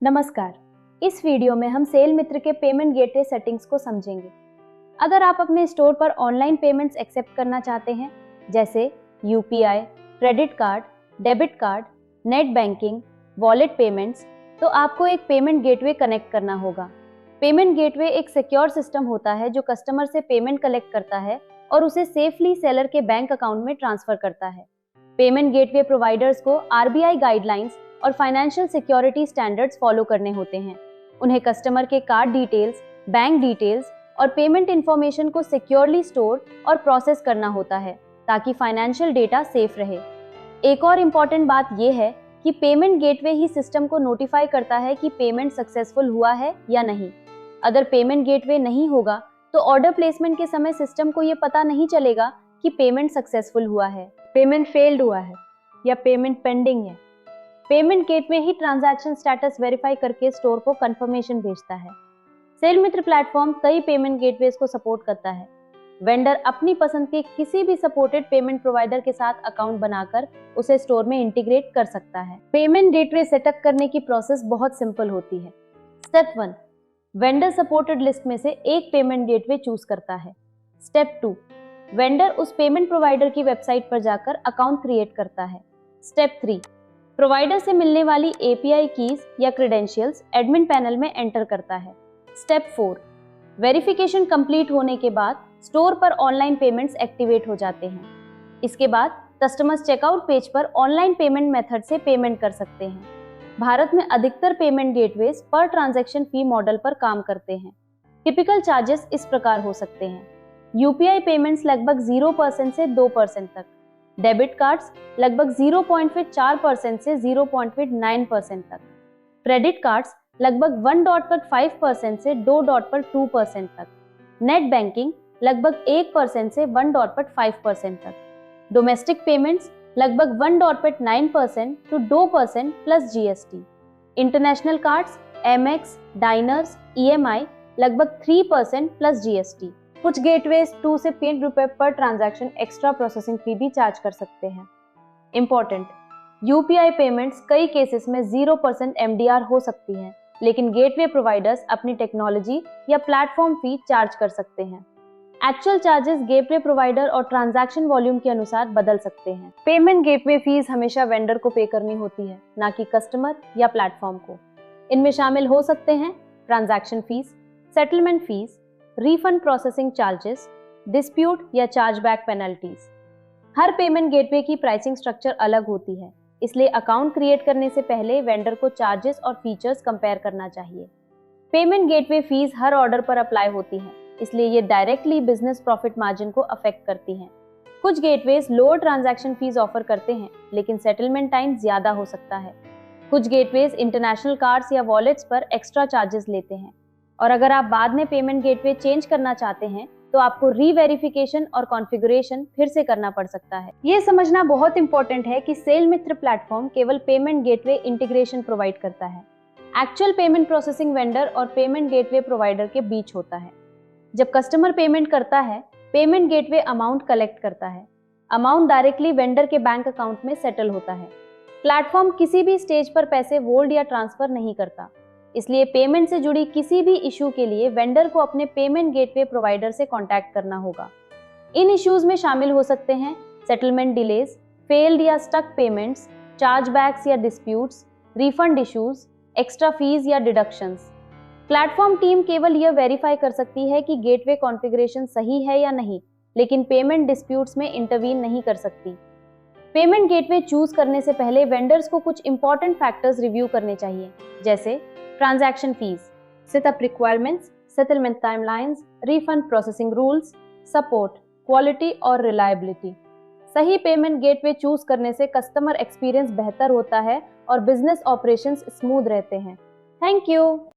नमस्कार। इस वीडियो में हम सेल मित्र के पेमेंट गेटवे सेटिंग्स को समझेंगे। अगर आप अपने स्टोर पर ऑनलाइन पेमेंट्स एक्सेप्ट करना चाहते हैं, जैसे UPI, credit card, debit card, net banking, wallet payments, तो आपको एक पेमेंट गेटवे कनेक्ट करना होगा। पेमेंट गेटवे एक सिक्योर सिस्टम होता है जो कस्टमर से पेमेंट कलेक्ट करता है और उसे सेफली सेलर के बैंक अकाउंट में ट्रांसफर करता है। पेमेंट गेटवे प्रोवाइडर्स को आरबीआई गाइडलाइंस और फाइनेंशियल सिक्योरिटी स्टैंडर्ड्स फॉलो करने होते हैं। उन्हें कस्टमर के कार्ड डिटेल्स, बैंक डिटेल्स और पेमेंट इंफॉर्मेशन को सिक्योरली स्टोर और प्रोसेस करना होता है ताकि फाइनेंशियल डेटा सेफ रहे। एक और इम्पॉर्टेंट बात यह है कि पेमेंट गेटवे ही सिस्टम को नोटिफाई करता है कि पेमेंट सक्सेसफुल हुआ है या नहीं। अगर पेमेंट गेटवे नहीं होगा तो ऑर्डर प्लेसमेंट के समय सिस्टम को यह पता नहीं चलेगा कि पेमेंट सक्सेसफुल हुआ है, पेमेंट फेल्ड हुआ है या पेमेंट पेंडिंग है। पेमेंट गेटवे ही ट्रांजैक्शन स्टेटस वेरीफाई करके स्टोर को कंफर्मेशन भेजता है। सेल मित्र प्लेटफॉर्म कई पेमेंट गेटवेज को सपोर्ट करता है। वेंडर अपनी पसंद के किसी भी सपोर्टेड पेमेंट प्रोवाइडर के साथ अकाउंट बनाकर उसे स्टोर में इंटीग्रेट कर सकता है। पेमेंट गेटवे सेटअप करने की प्रोसेस बहुत सिंपल होती है। स्टेप 1, वेंडर सपोर्टेड लिस्ट में से एक पेमेंट गेटवे चूज करता है। स्टेप 2, वेंडर उस पेमेंट प्रोवाइडर की वेबसाइट पर जाकर अकाउंट क्रिएट करता है। स्टेप 3, प्रोवाइडर से मिलने वाली एपीआई कीज या क्रेडेंशियल्स एडमिन पैनल में एंटर करता है। स्टेप 4, वेरिफिकेशन कंप्लीट होने के बाद स्टोर पर ऑनलाइन पेमेंट्स एक्टिवेट हो जाते हैं। इसके बाद कस्टमर्स चेकआउट पेज पर ऑनलाइन पेमेंट मेथड से पेमेंट कर सकते हैं। भारत में अधिकतर पेमेंट गेटवेज पर ट्रांजैक्शन फी मॉडल पर काम करते हैं। टिपिकल चार्जेस इस प्रकार हो सकते हैं। यूपीआई पेमेंट्स लगभग 0% से 2% तक, डेबिट कार्ड्स लगभग 0.4% से 0.9% तक, क्रेडिट कार्ड्स लगभग 1.5% से 2.2% तक, नेट बैंकिंग लगभग 1% से 1.5% तक, डोमेस्टिक पेमेंट्स लगभग 1.9% to 2% plus GST, international cards, MX, diners, EMI लगभग 3% प्लस जीएसटी। कुछ गेटवेज 2 से 3 रुपए पर ट्रांजैक्शन एक्स्ट्रा प्रोसेसिंग फी भी चार्ज कर सकते हैं। इंपॉर्टेंट, यूपीआई पेमेंट्स कई केसेस में 0% एमडीआर हो सकती हैं, लेकिन गेटवे प्रोवाइडर्स अपनी टेक्नोलॉजी या प्लेटफॉर्म फी चार्ज कर सकते हैं। एक्चुअल चार्जेस गेटवे प्रोवाइडर और ट्रांजैक्शन वॉल्यूम के अनुसार बदल सकते हैं। पेमेंट गेटवे फीस हमेशा वेंडर को पे करनी होती है, ना कि कस्टमर या प्लेटफॉर्म को। इनमें शामिल हो सकते हैं transaction fees, settlement fees, refund processing charges, dispute या चार्जबैक पेनल्टीज। हर पेमेंट गेटवे की प्राइसिंग स्ट्रक्चर अलग होती है, इसलिए अकाउंट क्रिएट करने से पहले वेंडर को चार्जेस और फीचर्स कंपेयर करना चाहिए। पेमेंट गेटवे फीस हर ऑर्डर पर अप्लाई होती है, इसलिए ये डायरेक्टली बिजनेस प्रॉफिट मार्जिन को अफेक्ट करती हैं। कुछ gateways lower transaction fees offer करते हैं, लेकिन सेटलमेंट टाइम ज्यादा हो सकता है। कुछ गेटवेज इंटरनेशनल कार्ड्स या वॉलेट्स पर एक्स्ट्रा चार्जेस लेते हैं, और अगर आप बाद में पेमेंट गेटवे चेंज करना चाहते हैं तो आपको रीवेरिफिकेशन और कॉन्फ़िगरेशन फिर से करना पड़ सकता है। ये समझना बहुत इंपॉर्टेंट है कि सेल मित्र प्लेटफॉर्म केवल पेमेंट गेटवे इंटीग्रेशन प्रोवाइड करता है। एक्चुअल पेमेंट प्रोसेसिंग वेंडर और पेमेंट गेटवे प्रोवाइडर के बीच होता है। जब कस्टमर पेमेंट करता है, पेमेंट गेटवे अमाउंट कलेक्ट करता है। अमाउंट डायरेक्टली वेंडर के बैंक अकाउंट में सेटल होता है। प्लेटफॉर्म किसी भी स्टेज पर पैसे होल्ड या ट्रांसफर नहीं करता, इसलिए पेमेंट से जुड़ी किसी भी इशू के लिए वेंडर को अपने पेमेंट गेटवे प्रोवाइडर से कांटेक्ट करना होगा। इन इश्यूज में शामिल हो सकते हैं सेटलमेंट डिलेज, फेल्ड या स्टक पेमेंट्स, चार्जबैक्स या disputes, refund issues, extra fees या डिडक्शंस। प्लेटफॉर्म टीम केवल यह वेरीफाई कर सकती है कि गेटवे कॉन्फ़िगरेशन सही है या नहीं, लेकिन पेमेंट डिस्प्यूट्स में इंटरवीन नहीं कर सकती। पेमेंट गेटवे चूज करने से पहले वेंडर्स को कुछ इंपॉर्टेंट फैक्टर्स रिव्यू करने चाहिए, जैसे transaction fees, setup requirements, settlement timelines, refund processing rules, support, quality और रिलायबिलिटी। सही पेमेंट गेटवे चूज करने से कस्टमर एक्सपीरियंस बेहतर होता है और बिजनेस ऑपरेशंस स्मूथ रहते हैं। Thank you.